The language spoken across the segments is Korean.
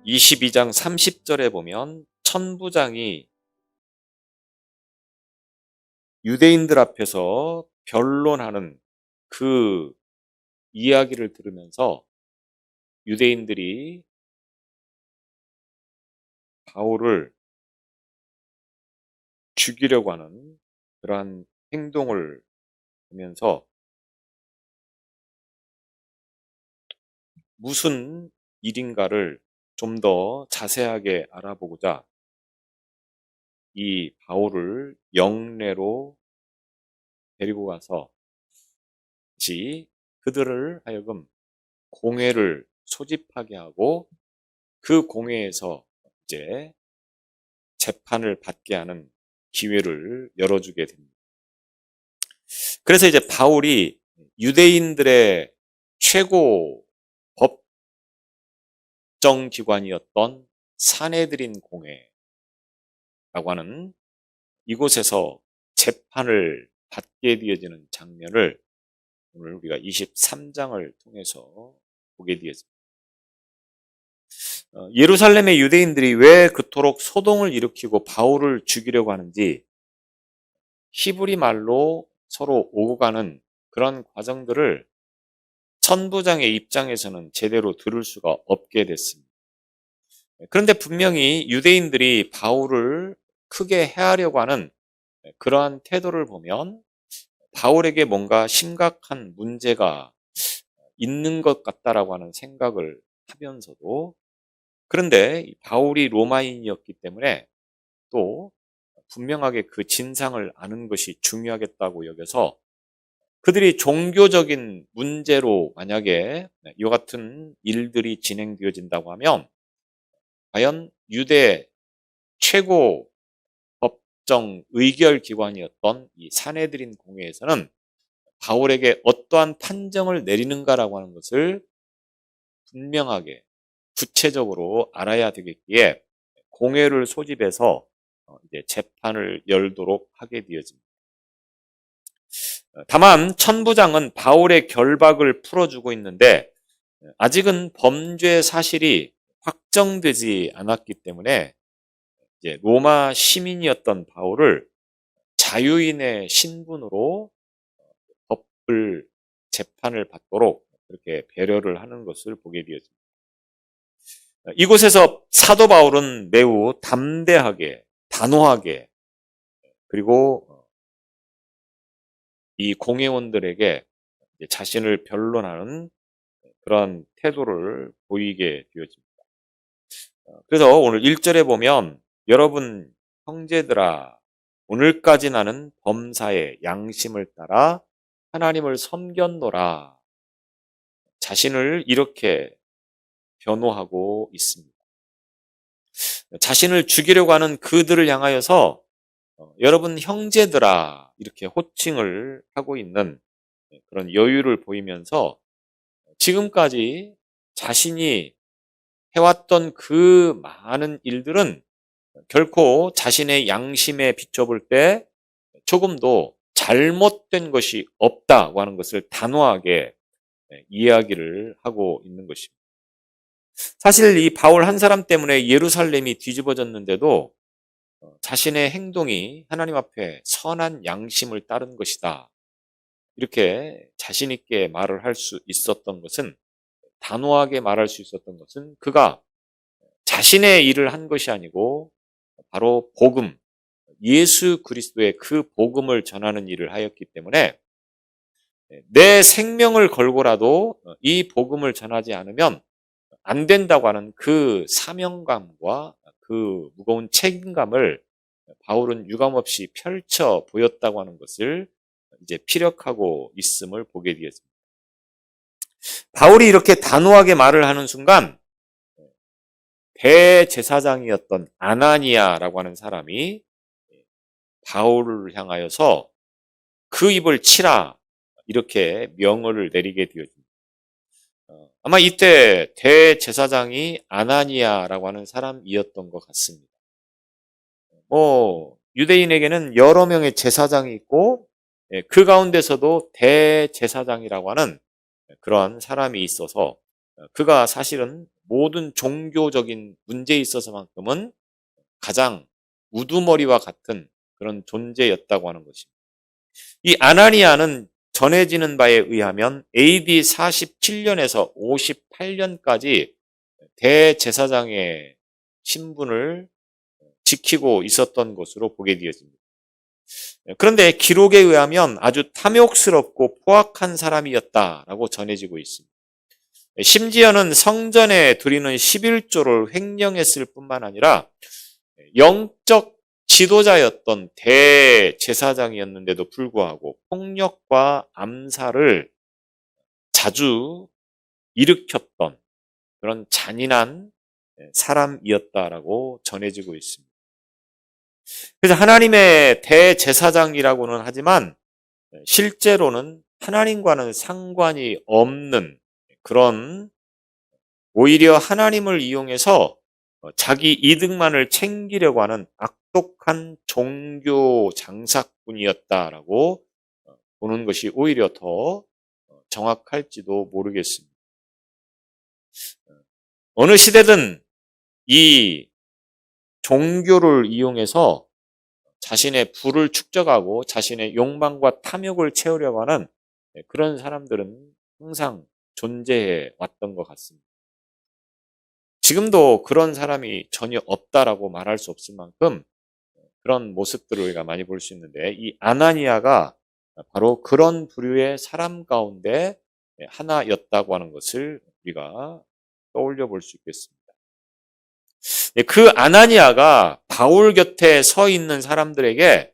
22장 30절에 보면 천부장이 유대인들 앞에서 변론하는 그 이야기를 들으면서 유대인들이 바울을 죽이려고 하는 그러한 행동을 보면서 무슨 일인가를 좀 더 자세하게 알아보고자 이 바울을 영내로 데리고 가서 그들을 하여금 공회를 소집하게 하고 그 공회에서 이제 재판을 받게 하는 기회를 열어주게 됩니다. 그래서 이제 바울이 유대인들의 최고 법정기관이었던 산헤드린 공회라고 하는 이곳에서 재판을 받게 되어지는 장면을 오늘 우리가 23장을 통해서 보게 되었습니다. 예루살렘의 유대인들이 왜 그토록 소동을 일으키고 바울을 죽이려고 하는지 히브리 말로 서로 오고 가는 그런 과정들을 천부장의 입장에서는 제대로 들을 수가 없게 됐습니다. 그런데 분명히 유대인들이 바울을 크게 해하려고 하는 그러한 태도를 보면 바울에게 뭔가 심각한 문제가 있는 것 같다라고 하는 생각을 하면서도 그런데 바울이 로마인이었기 때문에 또 분명하게 그 진상을 아는 것이 중요하겠다고 여겨서 그들이 종교적인 문제로 만약에 이와 같은 일들이 진행되어진다고 하면 과연 유대 최고 법정 의결 기관이었던 이 산헤드린 공회에서는 바울에게 어떠한 판정을 내리는가라고 하는 것을 분명하게 구체적으로 알아야 되겠기에 공회를 소집해서 이제 재판을 열도록 하게 되어집니다. 다만 천부장은 바울의 결박을 풀어주고 있는데 아직은 범죄 사실이 확정되지 않았기 때문에 이제 로마 시민이었던 바울을 자유인의 신분으로 법을 재판을 받도록 그렇게 배려를 하는 것을 보게 되었습니다. 이곳에서 사도 바울은 매우 담대하게, 단호하게, 그리고 이 공회원들에게 자신을 변론하는 그런 태도를 보이게 되어집니다. 그래서 오늘 1절에 보면 여러분 형제들아 오늘까지 나는 범사의 양심을 따라 하나님을 섬겼노라 자신을 이렇게 변호하고 있습니다. 자신을 죽이려고 하는 그들을 향하여서 여러분 형제들아 이렇게 호칭을 하고 있는 그런 여유를 보이면서 지금까지 자신이 해왔던 그 많은 일들은 결코 자신의 양심에 비춰볼 때 조금도 잘못된 것이 없다고 하는 것을 단호하게 이야기를 하고 있는 것입니다. 사실 이 바울 한 사람 때문에 예루살렘이 뒤집어졌는데도 자신의 행동이 하나님 앞에 선한 양심을 따른 것이다. 이렇게 자신 있게 말을 할 수 있었던 것은 단호하게 말할 수 있었던 것은 그가 자신의 일을 한 것이 아니고 바로 복음, 예수 그리스도의 그 복음을 전하는 일을 하였기 때문에 내 생명을 걸고라도 이 복음을 전하지 않으면 안 된다고 하는 그 사명감과 그 무거운 책임감을 바울은 유감없이 펼쳐 보였다고 하는 것을 이제 피력하고 있음을 보게 되었습니다. 바울이 이렇게 단호하게 말을 하는 순간 대제사장이었던 아나니아라고 하는 사람이 바울을 향하여서 그 입을 치라 이렇게 명을 내리게 되었습니다. 아마 이때 대제사장이 아나니아라고 하는 사람이었던 것 같습니다. 유대인에게는 여러 명의 제사장이 있고 그 가운데서도 대제사장이라고 하는 그런 사람이 있어서 그가 사실은 모든 종교적인 문제에 있어서만큼은 가장 우두머리와 같은 그런 존재였다고 하는 것입니다. 이 아나니아는 전해지는 바에 의하면 AD 47년에서 58년까지 대제사장의 신분을 지키고 있었던 것으로 보게 되어집니다. 그런데 기록에 의하면 아주 탐욕스럽고 포악한 사람이었다라고 전해지고 있습니다. 심지어는 성전에 드리는 11조를 횡령했을 뿐만 아니라 영적 지도자였던 대제사장이었는데도 불구하고 폭력과 암살을 자주 일으켰던 그런 잔인한 사람이었다라고 전해지고 있습니다. 그래서 하나님의 대제사장이라고는 하지만 실제로는 하나님과는 상관이 없는 그런, 오히려 하나님을 이용해서 자기 이득만을 챙기려고 하는 악독한 종교 장사꾼이었다라고 보는 것이 오히려 더 정확할지도 모르겠습니다. 어느 시대든 이 종교를 이용해서 자신의 부를 축적하고 자신의 욕망과 탐욕을 채우려고 하는 그런 사람들은 항상 존재해 왔던 것 같습니다. 지금도 그런 사람이 전혀 없다라고 말할 수 없을 만큼 그런 모습들을 우리가 많이 볼 수 있는데, 이 아나니아가 바로 그런 부류의 사람 가운데 하나였다고 하는 것을 우리가 떠올려 볼 수 있겠습니다. 그 아나니아가 바울 곁에 서 있는 사람들에게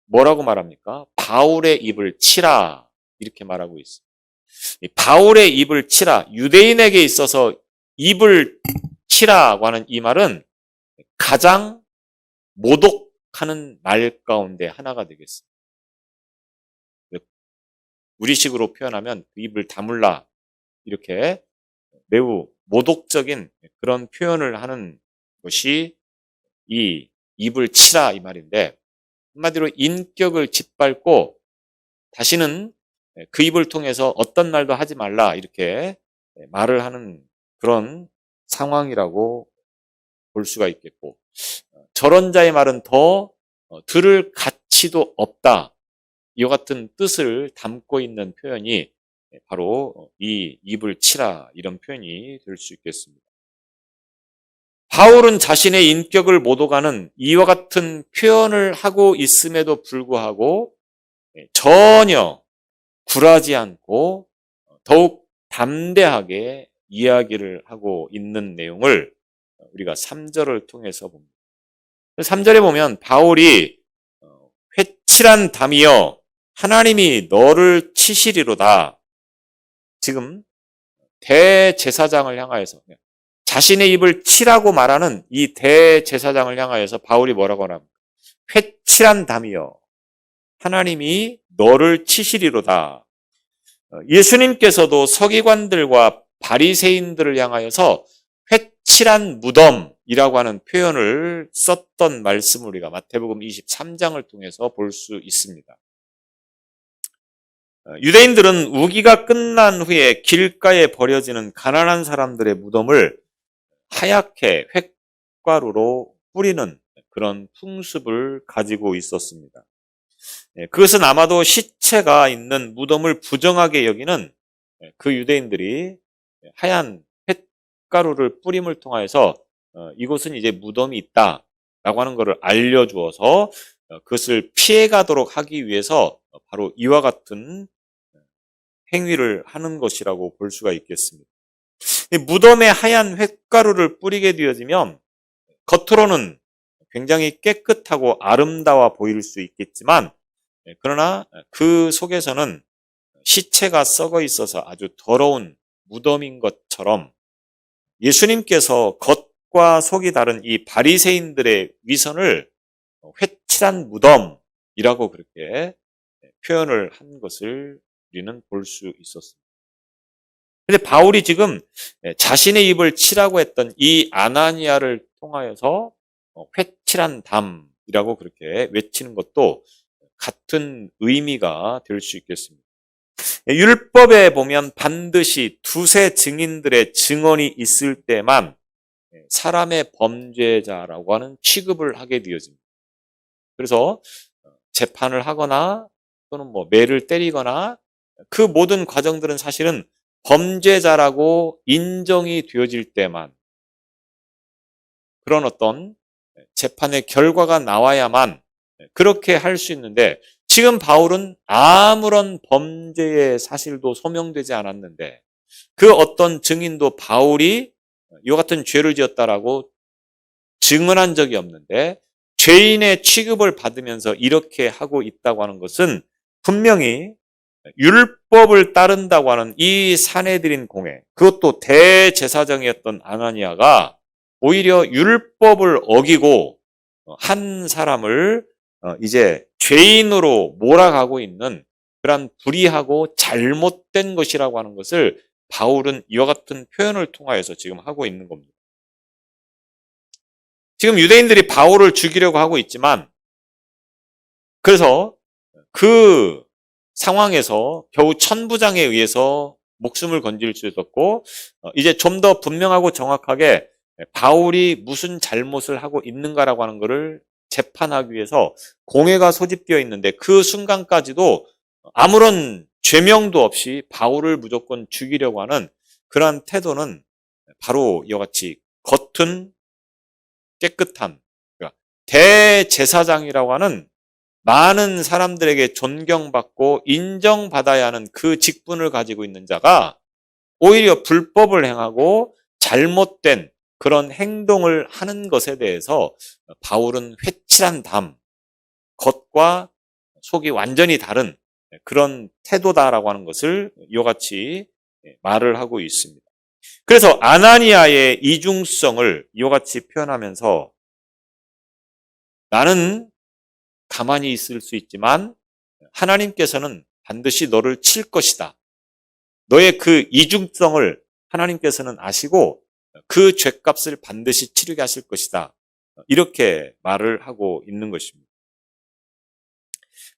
뭐라고 말합니까? 바울의 입을 치라, 이렇게 말하고 있어요. 바울의 입을 치라, 유대인에게 있어서 입을 치라고 하는 이 말은 가장 모독하는 말 가운데 하나가 되겠습니다. 우리식으로 표현하면 그 입을 다물라, 이렇게 매우 모독적인 그런 표현을 하는 것이 이 입을 치라 이 말인데, 한마디로 인격을 짓밟고 다시는 그 입을 통해서 어떤 말도 하지 말라, 이렇게 말을 하는 그런 상황이라고 볼 수가 있겠고, 저런 자의 말은 더 들을 가치도 없다, 이와 같은 뜻을 담고 있는 표현이 바로 이 입을 치라, 이런 표현이 될 수 있겠습니다. 바울은 자신의 인격을 모독하는 이와 같은 표현을 하고 있음에도 불구하고 전혀 굴하지 않고 더욱 담대하게 이야기를 하고 있는 내용을 우리가 3절을 통해서 봅니다. 3절에 보면 바울이 회칠한 담이여 하나님이 너를 치시리로다. 지금 대제사장을 향하여서, 자신의 입을 치라고 말하는 이 대제사장을 향하여서 바울이 뭐라고 합니까? 회칠한 담이여 하나님이 너를 치시리로다. 예수님께서도 서기관들과 바리새인들을 향하여서 회칠한 무덤이라고 하는 표현을 썼던 말씀을 우리가 마태복음 23장을 통해서 볼 수 있습니다. 유대인들은 우기가 끝난 후에 길가에 버려지는 가난한 사람들의 무덤을 하얗게 흙가루로 뿌리는 그런 풍습을 가지고 있었습니다. 그것은 아마도 시체가 있는 무덤을 부정하게 여기는 그 유대인들이 하얀 흙가루를 뿌림을 통해서 이곳은 이제 무덤이 있다라고 하는 것을 알려주어서 그것을 피해가도록 하기 위해서 바로 이와 같은 행위를 하는 것이라고 볼 수가 있겠습니다. 무덤에 하얀 흙가루를 뿌리게 되어지면 겉으로는 굉장히 깨끗하고 아름다워 보일 수 있겠지만, 그러나 그 속에서는 시체가 썩어 있어서 아주 더러운 무덤인 것처럼 예수님께서 겉과 속이 다른 이 바리새인들의 위선을 회칠한 무덤이라고 그렇게 표현을 한 것을 우리는 볼 수 있었습니다. 근데 바울이 지금 자신의 입을 치라고 했던 이 아나니아를 통하여서 회칠한 담이라고 그렇게 외치는 것도 같은 의미가 될 수 있겠습니다. 율법에 보면 반드시 두세 증인들의 증언이 있을 때만 사람의 범죄자라고 하는 취급을 하게 되어집니다. 그래서 재판을 하거나 또는 뭐 매를 때리거나 그 모든 과정들은 사실은 범죄자라고 인정이 되어질 때만 그런 어떤 재판의 결과가 나와야만 그렇게 할 수 있는데, 지금 바울은 아무런 범죄의 사실도 소명되지 않았는데 그 어떤 증인도 바울이 이와 같은 죄를 지었다라고 증언한 적이 없는데 죄인의 취급을 받으면서 이렇게 하고 있다고 하는 것은 분명히 율법을 따른다고 하는 이 사내들인 공회, 그것도 대제사장이었던 아나니아가 오히려 율법을 어기고 한 사람을 이제 죄인으로 몰아가고 있는 그런 불의하고 잘못된 것이라고 하는 것을 바울은 이와 같은 표현을 통하여서 지금 하고 있는 겁니다. 지금 유대인들이 바울을 죽이려고 하고 있지만, 그래서 그 상황에서 겨우 천부장에 의해서 목숨을 건질 수 있었고, 이제 좀 더 분명하고 정확하게 바울이 무슨 잘못을 하고 있는가라고 하는 것을 재판하기 위해서 공회가 소집되어 있는데 그 순간까지도 아무런 죄명도 없이 바울을 무조건 죽이려고 하는 그러한 태도는 바로 이와 같이 겉은 깨끗한, 그러니까 대제사장이라고 하는 많은 사람들에게 존경받고 인정받아야 하는 그 직분을 가지고 있는 자가 오히려 불법을 행하고 잘못된 그런 행동을 하는 것에 대해서 바울은 회칠한 담, 겉과 속이 완전히 다른 그런 태도다라고 하는 것을 이와 같이 말을 하고 있습니다. 그래서 아나니아의 이중성을 이와 같이 표현하면서 나는 가만히 있을 수 있지만 하나님께서는 반드시 너를 칠 것이다. 너의 그 이중성을 하나님께서는 아시고 그 죄값을 반드시 치르게 하실 것이다. 이렇게 말을 하고 있는 것입니다.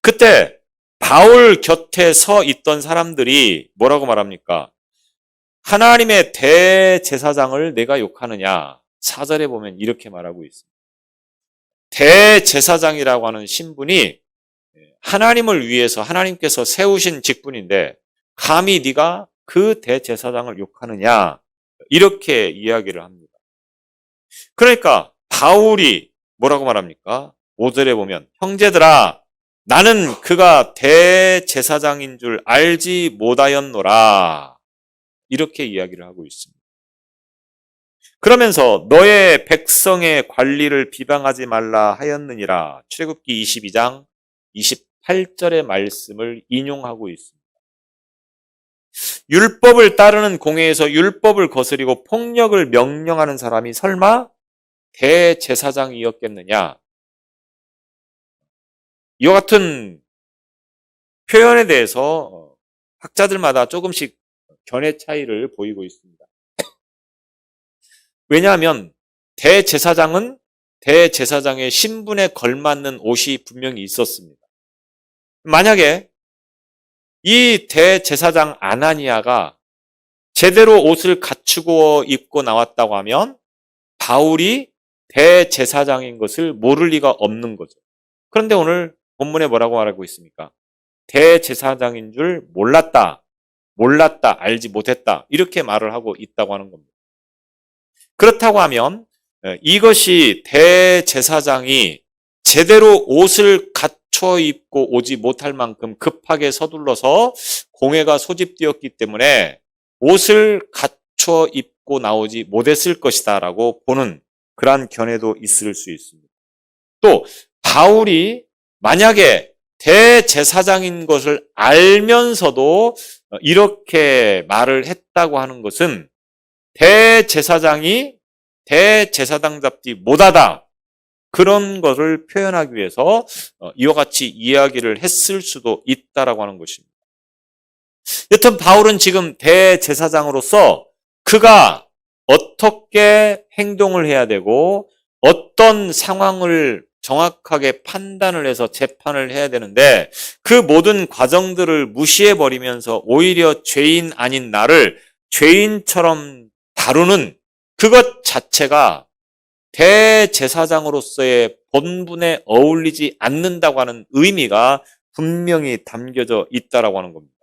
그때 바울 곁에 서 있던 사람들이 뭐라고 말합니까? 하나님의 대제사장을 내가 욕하느냐? 4절에 보면 이렇게 말하고 있습니다. 대제사장이라고 하는 신분이 하나님을 위해서 하나님께서 세우신 직분인데 감히 네가 그 대제사장을 욕하느냐? 이렇게 이야기를 합니다. 그러니까 바울이 뭐라고 말합니까? 5절에 보면 형제들아 나는 그가 대제사장인 줄 알지 못하였노라. 이렇게 이야기를 하고 있습니다. 그러면서 너의 백성의 관리를 비방하지 말라 하였느니라. 출애굽기 22장 28절의 말씀을 인용하고 있습니다. 율법을 따르는 공회에서 율법을 거스리고 폭력을 명령하는 사람이 설마 대제사장이었겠느냐? 이와 같은 표현에 대해서 학자들마다 조금씩 견해 차이를 보이고 있습니다. 왜냐하면 대제사장은 대제사장의 신분에 걸맞는 옷이 분명히 있었습니다. 만약에 이 대제사장 아나니아가 제대로 옷을 갖추고 입고 나왔다고 하면 바울이 대제사장인 것을 모를 리가 없는 거죠. 그런데 오늘 본문에 뭐라고 말하고 있습니까? 대제사장인 줄 몰랐다, 알지 못했다 이렇게 말을 하고 있다고 하는 겁니다. 그렇다고 하면 이것이 대제사장이 제대로 옷을 갖춰 입고 오지 못할 만큼 급하게 서둘러서 공회가 소집되었기 때문에 옷을 갖춰 입고 나오지 못했을 것이다 라고 보는 그러한 견해도 있을 수 있습니다. 또 바울이 만약에 대제사장인 것을 알면서도 이렇게 말을 했다고 하는 것은 대제사장이 대제사장답지 못하다 그런 것을 표현하기 위해서 이와 같이 이야기를 했을 수도 있다라고 하는 것입니다. 여튼 바울은 지금 대제사장으로서 그가 어떻게 행동을 해야 되고 어떤 상황을 정확하게 판단을 해서 재판을 해야 되는데 그 모든 과정들을 무시해버리면서 오히려 죄인 아닌 나를 죄인처럼 다루는 그것 자체가 대제사장으로서의 본분에 어울리지 않는다고 하는 의미가 분명히 담겨져 있다라고 하는 겁니다.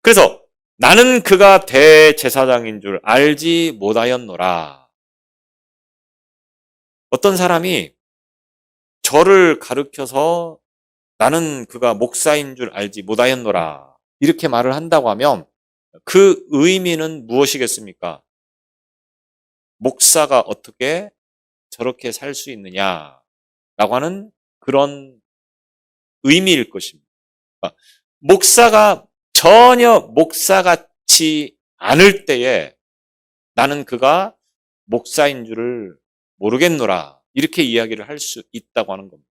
그래서 나는 그가 대제사장인 줄 알지 못하였노라. 어떤 사람이 저를 가르쳐서 나는 그가 목사인 줄 알지 못하였노라. 이렇게 말을 한다고 하면 그 의미는 무엇이겠습니까? 목사가 어떻게 저렇게 살 수 있느냐라고 하는 그런 의미일 것입니다. 목사가 전혀 목사 같지 않을 때에 나는 그가 목사인 줄을 모르겠노라. 이렇게 이야기를 할 수 있다고 하는 겁니다.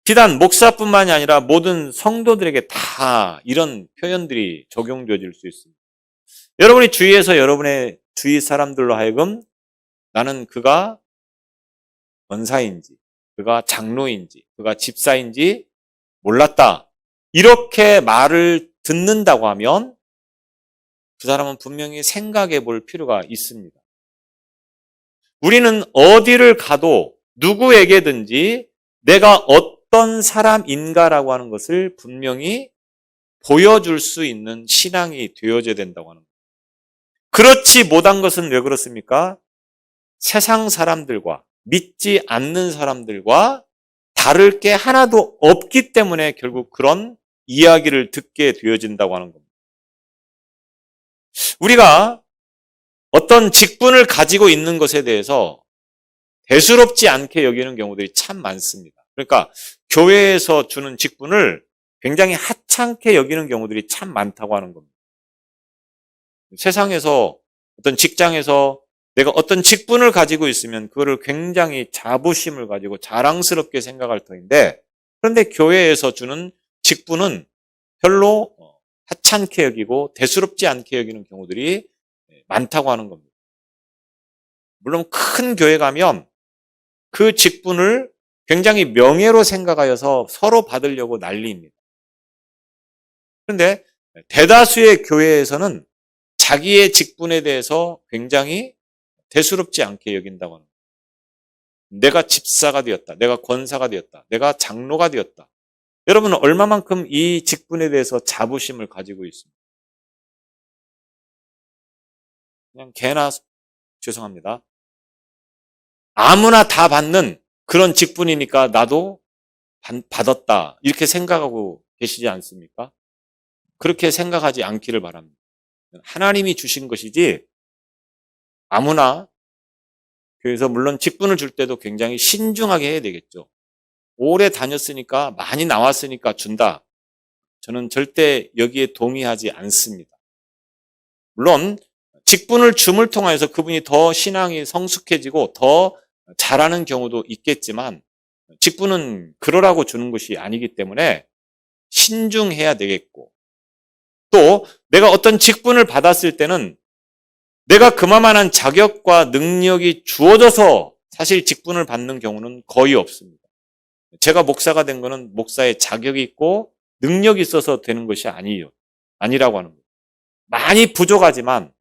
비단 목사뿐만이 아니라 모든 성도들에게 다 이런 표현들이 적용되어질 수 있습니다. 여러분이 주위에서 여러분의 주위 사람들로 하여금 나는 그가 권사인지, 그가 장로인지, 그가 집사인지 몰랐다. 이렇게 말을 듣는다고 하면 그 사람은 분명히 생각해 볼 필요가 있습니다. 우리는 어디를 가도 누구에게든지 내가 어떤 사람인가라고 하는 것을 분명히 보여줄 수 있는 신앙이 되어져야 된다고 하는 거예요. 그렇지 못한 것은 왜 그렇습니까? 세상 사람들과 믿지 않는 사람들과 다를 게 하나도 없기 때문에 결국 그런 이야기를 듣게 되어진다고 하는 겁니다. 우리가 어떤 직분을 가지고 있는 것에 대해서 대수롭지 않게 여기는 경우들이 참 많습니다. 그러니까 교회에서 주는 직분을 굉장히 하찮게 여기는 경우들이 참 많다고 하는 겁니다. 세상에서 어떤 직장에서 내가 어떤 직분을 가지고 있으면 그거를 굉장히 자부심을 가지고 자랑스럽게 생각할 터인데 그런데 교회에서 주는 직분은 별로 하찮게 여기고 대수롭지 않게 여기는 경우들이 많다고 하는 겁니다. 물론 큰 교회 가면 그 직분을 굉장히 명예로 생각하여서 서로 받으려고 난리입니다. 그런데 대다수의 교회에서는 자기의 직분에 대해서 굉장히 대수롭지 않게 여긴다고 합니다. 내가 집사가 되었다. 내가 권사가 되었다. 내가 장로가 되었다. 여러분은 얼마만큼 이 직분에 대해서 자부심을 가지고 있습니다. 그냥 개나 죄송합니다. 아무나 다 받는 그런 직분이니까 나도 받았다. 이렇게 생각하고 계시지 않습니까? 그렇게 생각하지 않기를 바랍니다. 하나님이 주신 것이지 아무나 그래서 물론 직분을 줄 때도 굉장히 신중하게 해야 되겠죠. 오래 다녔으니까 많이 나왔으니까 준다. 저는 절대 여기에 동의하지 않습니다. 물론 직분을 줌을 통해서 그분이 더 신앙이 성숙해지고 더 잘하는 경우도 있겠지만 직분은 그러라고 주는 것이 아니기 때문에 신중해야 되겠고 또 내가 어떤 직분을 받았을 때는 내가 그만한 자격과 능력이 주어져서 사실 직분을 받는 경우는 거의 없습니다. 제가 목사가 된 거는 목사의 자격이 있고 능력이 있어서 되는 것이 아니라고 하는 거예요. 많이 부족하지만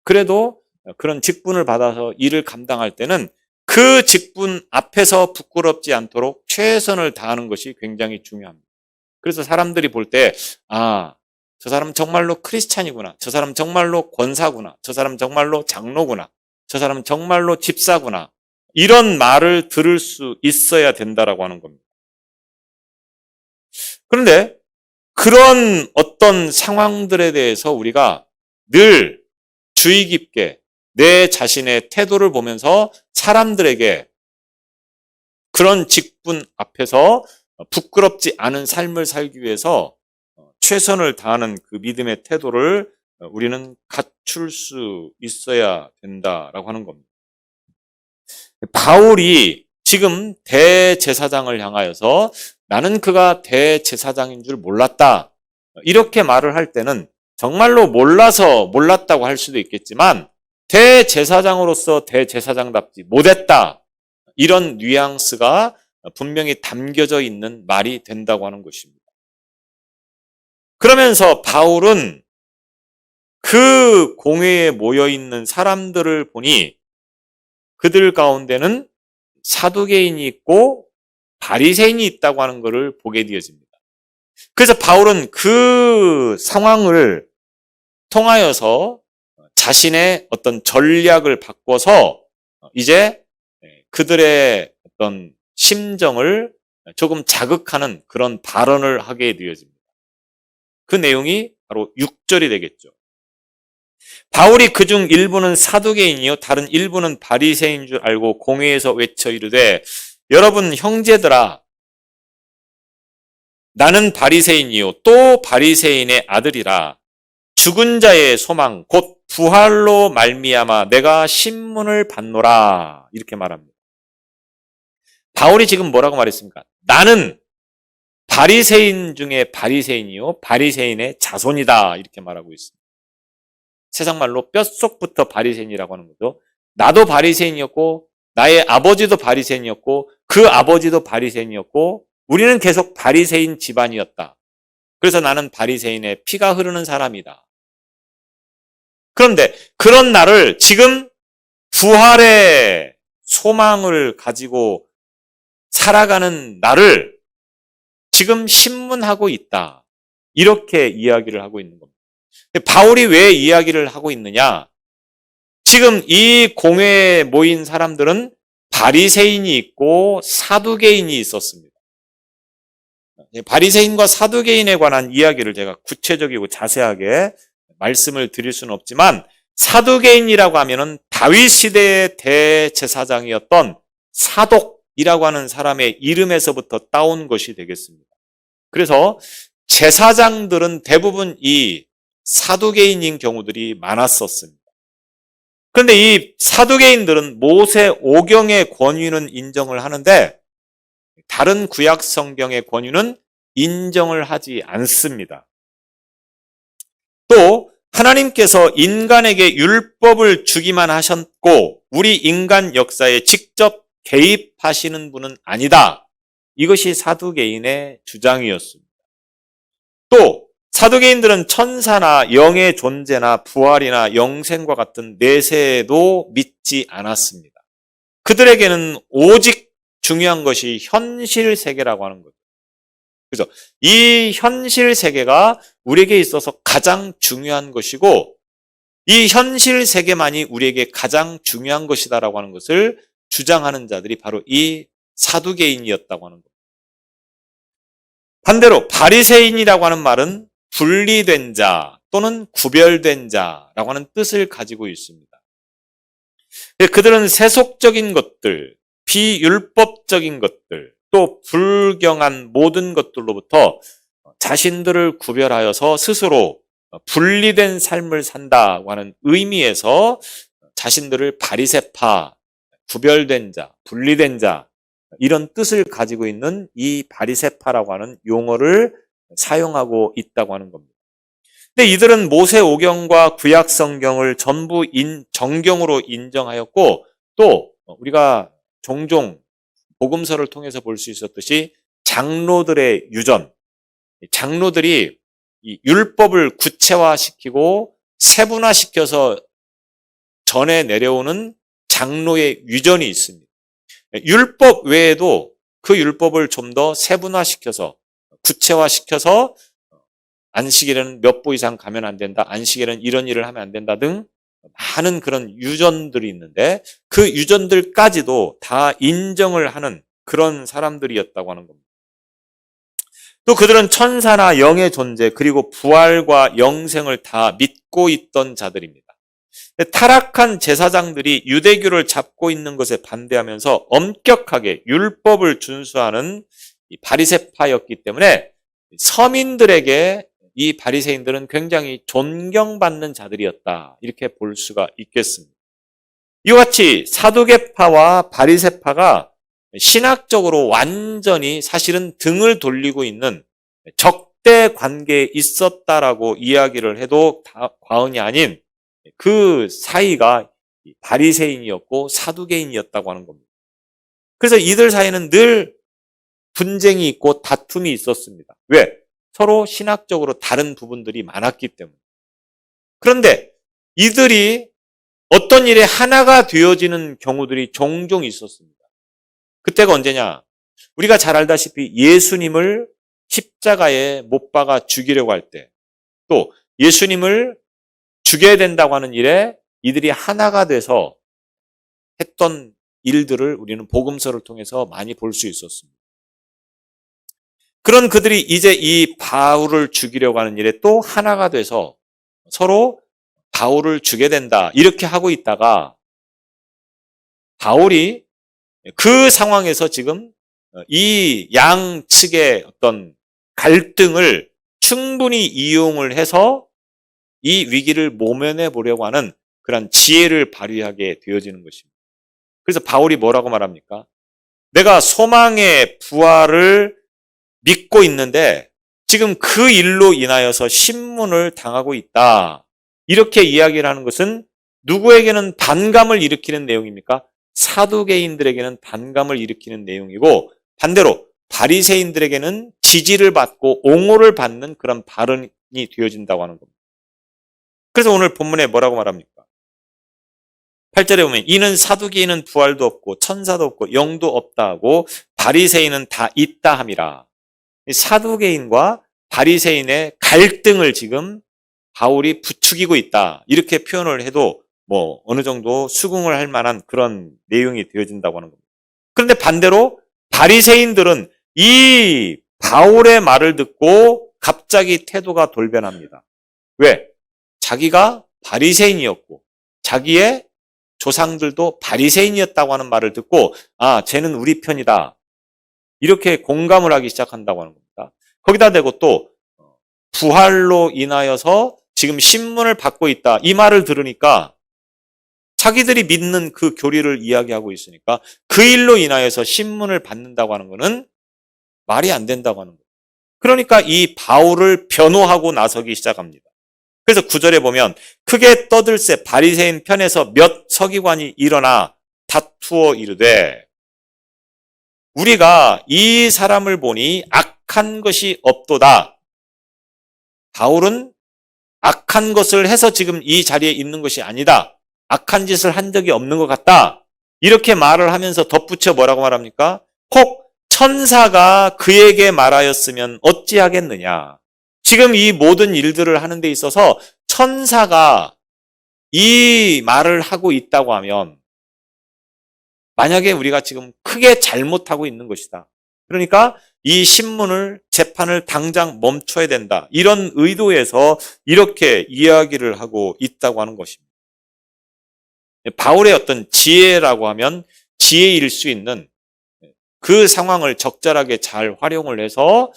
그래도 그런 직분을 받아서 일을 감당할 때는 그 직분 앞에서 부끄럽지 않도록 최선을 다하는 것이 굉장히 중요합니다. 그래서 사람들이 볼 때, 저 사람 정말로 크리스찬이구나. 저 사람 정말로 권사구나. 저 사람 정말로 장로구나. 저 사람 정말로 집사구나. 이런 말을 들을 수 있어야 된다라고 하는 겁니다. 그런데 그런 어떤 상황들에 대해서 우리가 늘 주의 깊게 내 자신의 태도를 보면서 사람들에게 그런 직분 앞에서 부끄럽지 않은 삶을 살기 위해서 최선을 다하는 그 믿음의 태도를 우리는 갖출 수 있어야 된다라고 하는 겁니다. 바울이 지금 대제사장을 향하여서 나는 그가 대제사장인 줄 몰랐다. 이렇게 말을 할 때는 정말로 몰라서 몰랐다고 할 수도 있겠지만 대제사장으로서 대제사장답지 못했다. 이런 뉘앙스가 분명히 담겨져 있는 말이 된다고 하는 것입니다. 그러면서 바울은 그 공회에 모여 있는 사람들을 보니 그들 가운데는 사두개인이 있고 바리새인이 있다고 하는 것을 보게 되어집니다. 그래서 바울은 그 상황을 통하여서 자신의 어떤 전략을 바꿔서 이제 그들의 어떤 심정을 조금 자극하는 그런 발언을 하게 되어집니다. 그 내용이 바로 6절이 되겠죠. 바울이 그중 일부는 사두개인이요 다른 일부는 바리새인 줄 알고 공회에서 외쳐 이르되 여러분 형제들아 나는 바리새인이요 또 바리새인의 아들이라 죽은 자의 소망 곧 부활로 말미암아 내가 신문을 받노라 이렇게 말합니다. 바울이 지금 뭐라고 말했습니까? 나는 바리새인 중에 바리새인이요 바리새인의 자손이다 이렇게 말하고 있습니다. 세상 말로 뼛속부터 바리새인이라고 하는 거죠. 나도 바리새인이었고 나의 아버지도 바리새인이었고 그 아버지도 바리새인이었고 우리는 계속 바리새인 집안이었다. 그래서 나는 바리새인의 피가 흐르는 사람이다. 그런데 그런 나를 지금 부활의 소망을 가지고 살아가는 나를 지금 신문하고 있다. 이렇게 이야기를 하고 있는 겁니다. 바울이 왜 이야기를 하고 있느냐? 지금 이 공회에 모인 사람들은 바리새인이 있고 사두개인이 있었습니다. 바리새인과 사두개인에 관한 이야기를 제가 구체적이고 자세하게 말씀을 드릴 수는 없지만 사두개인이라고 하면은 다윗 시대의 대제사장이었던 사독이라고 하는 사람의 이름에서부터 따온 것이 되겠습니다. 그래서 제사장들은 대부분 이 사두개인인 경우들이 많았었습니다. 그런데 이 사두개인들은 모세 오경의 권위는 인정을 하는데 다른 구약 성경의 권위는 인정을 하지 않습니다. 또 하나님께서 인간에게 율법을 주기만 하셨고 우리 인간 역사에 직접 개입하시는 분은 아니다. 이것이 사두개인의 주장이었습니다. 또 사두개인들은 천사나 영의 존재나 부활이나 영생과 같은 내세도 믿지 않았습니다. 그들에게는 오직 중요한 것이 현실 세계라고 하는 거죠. 그죠? 이 현실 세계가 우리에게 있어서 가장 중요한 것이고 이 현실 세계만이 우리에게 가장 중요한 것이다라고 하는 것을 주장하는 자들이 바로 이 사두개인이었다고 하는 겁니다. 반대로 바리새인이라고 하는 말은 분리된 자 또는 구별된 자라고 하는 뜻을 가지고 있습니다. 그들은 세속적인 것들, 비율법적인 것들, 또 불경한 모든 것들로부터 자신들을 구별하여서 스스로 분리된 삶을 산다고 하는 의미에서 자신들을 바리새파, 구별된 자, 분리된 자 이런 뜻을 가지고 있는 이 바리새파라고 하는 용어를 사용하고 있다고 하는 겁니다. 근데 이들은 모세 오경과 구약 성경을 전부 정경으로 인정하였고 또 우리가 종종 복음서를 통해서 볼 수 있었듯이 장로들의 유전, 장로들이 이 율법을 구체화시키고 세분화시켜서 전해 내려오는 장로의 유전이 있습니다. 율법 외에도 그 율법을 좀 더 세분화시켜서 구체화시켜서 안식일에는 몇 보 이상 가면 안 된다. 안식일에는 이런 일을 하면 안 된다 등 많은 그런 유전들이 있는데 그 유전들까지도 다 인정을 하는 그런 사람들이었다고 하는 겁니다. 또 그들은 천사나 영의 존재 그리고 부활과 영생을 다 믿고 있던 자들입니다. 타락한 제사장들이 유대교를 잡고 있는 것에 반대하면서 엄격하게 율법을 준수하는 바리새파였기 때문에 서민들에게 이 바리새인들은 굉장히 존경받는 자들이었다. 이렇게 볼 수가 있겠습니다. 이와 같이 사두개파와 바리새파가 신학적으로 완전히 사실은 등을 돌리고 있는 적대 관계에 있었다라고 이야기를 해도 과언이 아닌 그 사이가 바리새인이었고 사두개인이었다고 하는 겁니다. 그래서 이들 사이에는 늘 분쟁이 있고 다툼이 있었습니다. 왜? 서로 신학적으로 다른 부분들이 많았기 때문에. 그런데 이들이 어떤 일에 하나가 되어지는 경우들이 종종 있었습니다. 그때가 언제냐? 우리가 잘 알다시피 예수님을 십자가에 못 박아 죽이려고 할 때, 또 예수님을 죽여야 된다고 하는 일에 이들이 하나가 돼서 했던 일들을 우리는 복음서를 통해서 많이 볼 수 있었습니다. 그런 그들이 이제 이 바울을 죽이려고 하는 일에 또 하나가 돼서 서로 바울을 죽여야 된다 이렇게 하고 있다가 바울이 그 상황에서 지금 이 양측의 어떤 갈등을 충분히 이용을 해서 이 위기를 모면해 보려고 하는 그런 지혜를 발휘하게 되어지는 것입니다. 그래서 바울이 뭐라고 말합니까? 내가 소망의 부활을 믿고 있는데 지금 그 일로 인하여서 신문을 당하고 있다. 이렇게 이야기를 하는 것은 누구에게는 반감을 일으키는 내용입니까? 사두개인들에게는 반감을 일으키는 내용이고 반대로 바리새인들에게는 지지를 받고 옹호를 받는 그런 발언이 되어진다고 하는 겁니다. 그래서 오늘 본문에 뭐라고 말합니까? 8절에 보면 이는 사두개인은 부활도 없고 천사도 없고 영도 없다 하고 바리새인은 다 있다 함이라. 사두개인과 바리새인의 갈등을 지금 바울이 부추기고 있다. 이렇게 표현을 해도 뭐 어느 정도 수긍을 할 만한 그런 내용이 되어진다고 하는 겁니다. 그런데 반대로 바리새인들은 이 바울의 말을 듣고 갑자기 태도가 돌변합니다. 왜? 자기가 바리새인이었고 자기의 조상들도 바리새인이었다고 하는 말을 듣고 아, 쟤는 우리 편이다. 이렇게 공감을 하기 시작한다고 하는 겁니다. 거기다 대고 또 부활로 인하여서 지금 신문을 받고 있다. 이 말을 들으니까 자기들이 믿는 그 교리를 이야기하고 있으니까 그 일로 인하여서 신문을 받는다고 하는 것은 말이 안 된다고 하는 거예요. 그러니까 이 바울을 변호하고 나서기 시작합니다. 그래서 9절에 보면 크게 떠들새 바리새인 편에서 몇 서기관이 일어나 다투어 이르되 우리가 이 사람을 보니 악한 것이 없도다. 바울은 악한 것을 해서 지금 이 자리에 있는 것이 아니다. 악한 짓을 한 적이 없는 것 같다. 이렇게 말을 하면서 덧붙여 뭐라고 말합니까? 혹 천사가 그에게 말하였으면 어찌하겠느냐. 지금 이 모든 일들을 하는 데 있어서 천사가 이 말을 하고 있다고 하면 만약에 우리가 지금 크게 잘못하고 있는 것이다. 그러니까 이 신문을 재판을 당장 멈춰야 된다. 이런 의도에서 이렇게 이야기를 하고 있다고 하는 것입니다. 바울의 어떤 지혜라고 하면 지혜일 수 있는 그 상황을 적절하게 잘 활용을 해서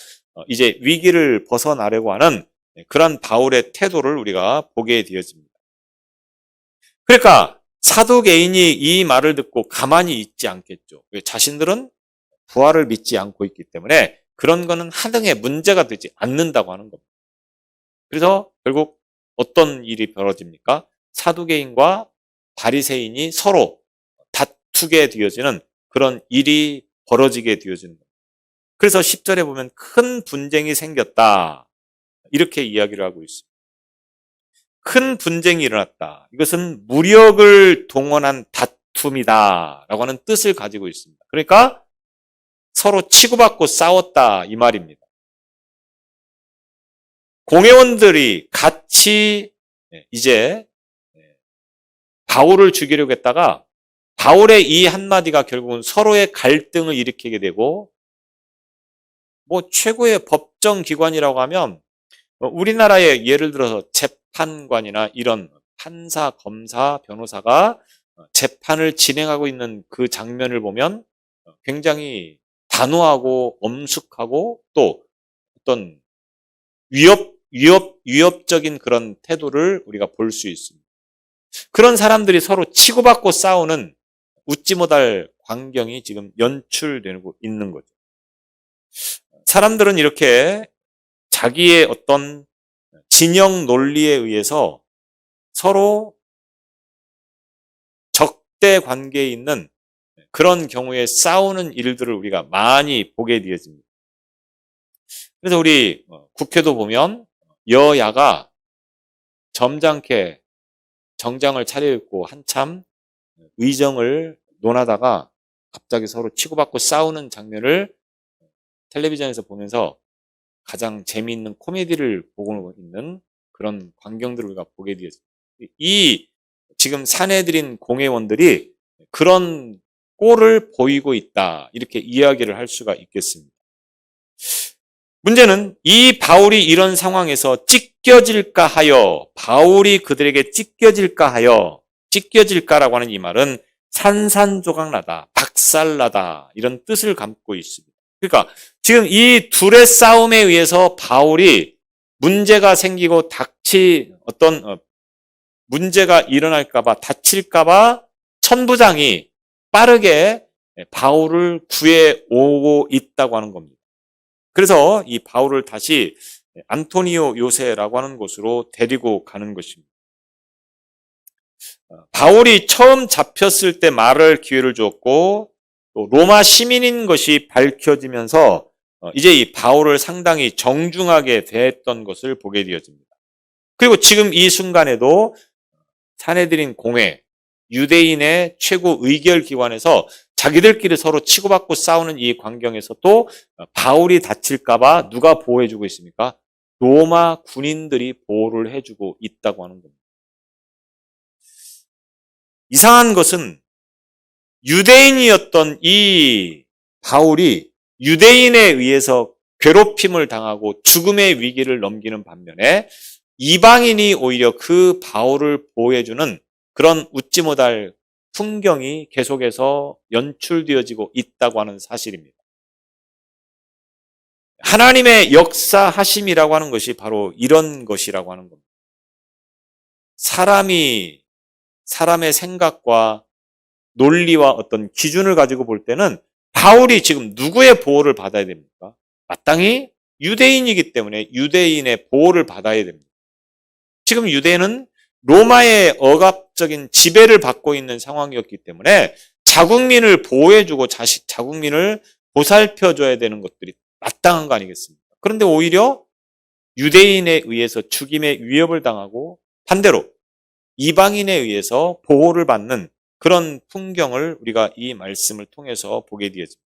이제 위기를 벗어나려고 하는 그런 바울의 태도를 우리가 보게 되었습니다. 그러니까 사두개인이 이 말을 듣고 가만히 있지 않겠죠. 자신들은 부활을 믿지 않고 있기 때문에 그런 거는 하등의 문제가 되지 않는다고 하는 겁니다. 그래서 결국 어떤 일이 벌어집니까? 사두개인과 바리새인이 서로 다투게 되어지는 그런 일이 벌어지게 되어지는 겁니다. 그래서 10절에 보면 큰 분쟁이 생겼다. 이렇게 이야기를 하고 있습니다. 큰 분쟁이 일어났다. 이것은 무력을 동원한 다툼이다. 라고 하는 뜻을 가지고 있습니다. 그러니까 서로 치고받고 싸웠다. 이 말입니다. 공회원들이 같이 이제 바울을 죽이려고 했다가 바울의 이 한마디가 결국은 서로의 갈등을 일으키게 되고 뭐 최고의 법정 기관이라고 하면 우리나라의 예를 들어서 재판관이나 이런 판사, 검사, 변호사가 재판을 진행하고 있는 그 장면을 보면 굉장히 단호하고 엄숙하고 또 어떤 위협적인 그런 태도를 우리가 볼 수 있습니다. 그런 사람들이 서로 치고받고 싸우는 웃지 못할 광경이 지금 연출되고 있는 거죠. 사람들은 이렇게 자기의 어떤 진영 논리에 의해서 서로 적대 관계에 있는 그런 경우에 싸우는 일들을 우리가 많이 보게 되어집니다. 그래서 우리 국회도 보면 여야가 점잖게 정장을 차려입고 한참 의정을 논하다가 갑자기 서로 치고받고 싸우는 장면을 텔레비전에서 보면서 가장 재미있는 코미디를 보고 있는 그런 광경들을 우리가 보게 되었습니다. 이 지금 사내들인 공회원들이 그런 꼴을 보이고 있다, 이렇게 이야기를 할 수가 있겠습니다. 문제는 이 바울이 이런 상황에서 찢겨질까 하여, 바울이 그들에게 찢겨질까 하여, 찢겨질까라고 하는 이 말은 산산조각나다, 박살나다, 이런 뜻을 담고 있습니다. 그러니까 지금 이 둘의 싸움에 의해서 바울이 문제가 생기고 어떤 문제가 일어날까봐, 다칠까봐 천부장이 빠르게 바울을 구해오고 있다고 하는 겁니다. 그래서 이 바울을 다시 안토니오 요새라고 하는 곳으로 데리고 가는 것입니다. 바울이 처음 잡혔을 때 말할 기회를 주었고, 또 로마 시민인 것이 밝혀지면서 이제 이 바울을 상당히 정중하게 대했던 것을 보게 되어집니다. 그리고 지금 이 순간에도 사내들인 공회, 유대인의 최고 의결 기관에서 자기들끼리 서로 치고받고 싸우는 이 광경에서도 바울이 다칠까봐 누가 보호해주고 있습니까? 로마 군인들이 보호를 해주고 있다고 하는 겁니다. 이상한 것은 유대인이었던 이 바울이 유대인에 의해서 괴롭힘을 당하고 죽음의 위기를 넘기는 반면에 이방인이 오히려 그 바울을 보호해주는 그런 웃지 못할 풍경이 계속해서 연출되어지고 있다고 하는 사실입니다. 하나님의 역사하심이라고 하는 것이 바로 이런 것이라고 하는 겁니다. 사람의 생각과 논리와 어떤 기준을 가지고 볼 때는 바울이 지금 누구의 보호를 받아야 됩니까? 마땅히 유대인이기 때문에 유대인의 보호를 받아야 됩니다. 지금 유대인은 로마의 억압적인 지배를 받고 있는 상황이었기 때문에 자국민을 보호해주고 자국민을 보살펴줘야 되는 것들이 마땅한 거 아니겠습니까? 그런데 오히려 유대인에 의해서 죽임의 위협을 당하고 반대로 이방인에 의해서 보호를 받는 그런 풍경을 우리가 이 말씀을 통해서 보게 되었습니다.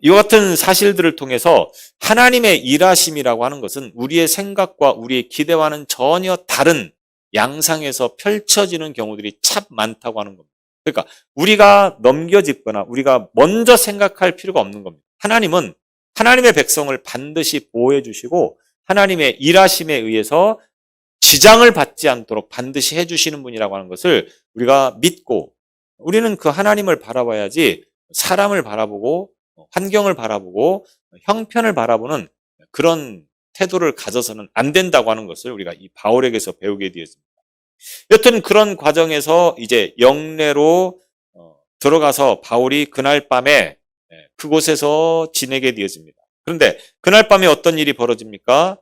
이와 같은 사실들을 통해서 하나님의 일하심이라고 하는 것은 우리의 생각과 우리의 기대와는 전혀 다른 양상에서 펼쳐지는 경우들이 참 많다고 하는 겁니다. 그러니까 우리가 넘겨짚거나 우리가 먼저 생각할 필요가 없는 겁니다. 하나님은 하나님의 백성을 반드시 보호해 주시고 하나님의 일하심에 의해서 지장을 받지 않도록 반드시 해주시는 분이라고 하는 것을 우리가 믿고, 우리는 그 하나님을 바라봐야지 사람을 바라보고 환경을 바라보고 형편을 바라보는 그런 태도를 가져서는 안 된다고 하는 것을 우리가 이 바울에게서 배우게 되었습니다. 여튼 그런 과정에서 이제 영내로 들어가서 바울이 그날 밤에 그곳에서 지내게 되어집니다. 그런데 그날 밤에 어떤 일이 벌어집니까?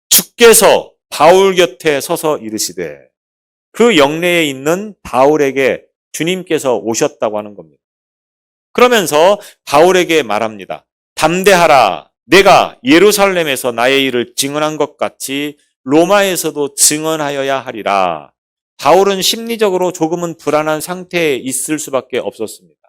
주께서 바울 곁에 서서 이르시되, 그 영내에 있는 바울에게 주님께서 오셨다고 하는 겁니다. 그러면서 바울에게 말합니다. 담대하라. 내가 예루살렘에서 나의 일을 증언한 것 같이 로마에서도 증언하여야 하리라. 바울은 심리적으로 조금은 불안한 상태에 있을 수밖에 없었습니다.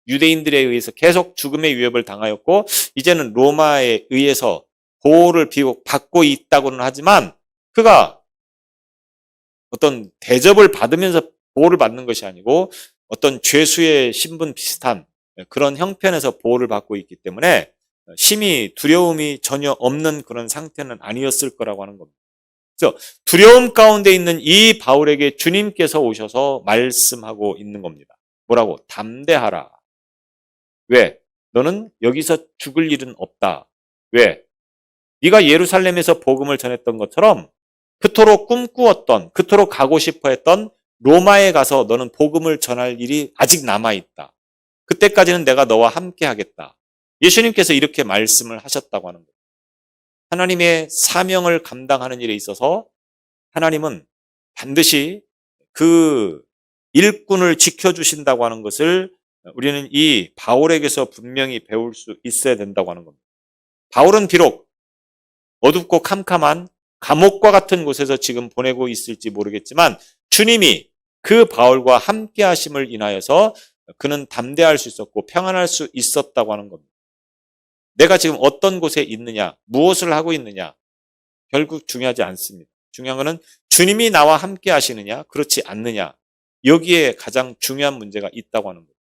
유대인들에 의해서 계속 죽음의 위협을 당하였고 이제는 로마에 의해서 보호를 비록 받고 있다고는 하지만 그가 어떤 대접을 받으면서 보호를 받는 것이 아니고 어떤 죄수의 신분 비슷한 그런 형편에서 보호를 받고 있기 때문에 심히 두려움이 전혀 없는 그런 상태는 아니었을 거라고 하는 겁니다. 그래서 두려움 가운데 있는 이 바울에게 주님께서 오셔서 말씀하고 있는 겁니다. 뭐라고? 담대하라. 왜? 너는 여기서 죽을 일은 없다. 왜? 네가 예루살렘에서 복음을 전했던 것처럼 그토록 꿈꾸었던, 그토록 가고 싶어 했던 로마에 가서 너는 복음을 전할 일이 아직 남아있다. 그때까지는 내가 너와 함께 하겠다. 예수님께서 이렇게 말씀을 하셨다고 하는 거예요. 하나님의 사명을 감당하는 일에 있어서 하나님은 반드시 그 일꾼을 지켜주신다고 하는 것을 우리는 이 바울에게서 분명히 배울 수 있어야 된다고 하는 겁니다. 바울은 비록 어둡고 캄캄한 감옥과 같은 곳에서 지금 보내고 있을지 모르겠지만 주님이 그 바울과 함께 하심을 인하여서 그는 담대할 수 있었고 평안할 수 있었다고 하는 겁니다. 내가 지금 어떤 곳에 있느냐, 무엇을 하고 있느냐, 결국 중요하지 않습니다. 중요한 것은 주님이 나와 함께 하시느냐, 그렇지 않느냐. 여기에 가장 중요한 문제가 있다고 하는 거예요.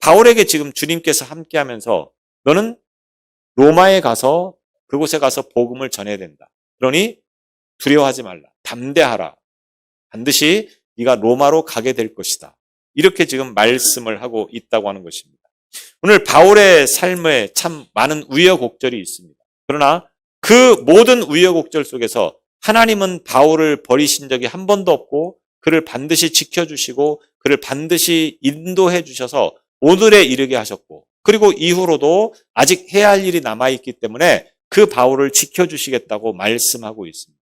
바울에게 지금 주님께서 함께 하면서 너는 로마에 가서 그곳에 가서 복음을 전해야 된다. 그러니 두려워하지 말라. 담대하라. 반드시 네가 로마로 가게 될 것이다. 이렇게 지금 말씀을 하고 있다고 하는 것입니다. 오늘 바울의 삶에 참 많은 우여곡절이 있습니다. 그러나 그 모든 우여곡절 속에서 하나님은 바울을 버리신 적이 한 번도 없고 그를 반드시 지켜주시고 그를 반드시 인도해 주셔서 오늘에 이르게 하셨고 그리고 이후로도 아직 해야 할 일이 남아있기 때문에 그 바울을 지켜주시겠다고 말씀하고 있습니다.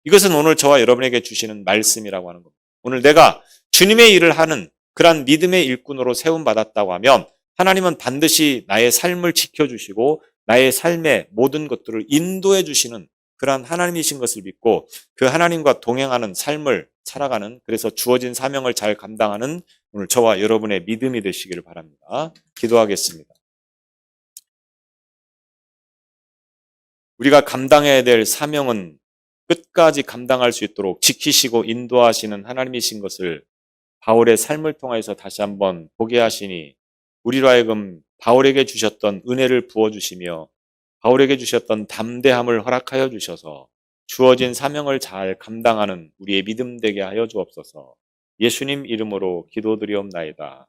이것은 오늘 저와 여러분에게 주시는 말씀이라고 하는 겁니다. 오늘 내가 주님의 일을 하는 그러한 믿음의 일꾼으로 세움받았다고 하면 하나님은 반드시 나의 삶을 지켜주시고 나의 삶의 모든 것들을 인도해 주시는 그러한 하나님이신 것을 믿고 그 하나님과 동행하는 삶을 살아가는 그래서 주어진 사명을 잘 감당하는 오늘 저와 여러분의 믿음이 되시기를 바랍니다. 기도하겠습니다. 우리가 감당해야 될 사명은 끝까지 감당할 수 있도록 지키시고 인도하시는 하나님이신 것을 바울의 삶을 통해서 다시 한번 보게 하시니 우리로 하여금 바울에게 주셨던 은혜를 부어주시며 바울에게 주셨던 담대함을 허락하여 주셔서 주어진 사명을 잘 감당하는 우리의 믿음 되게 하여 주옵소서. 예수님 이름으로 기도드리옵나이다.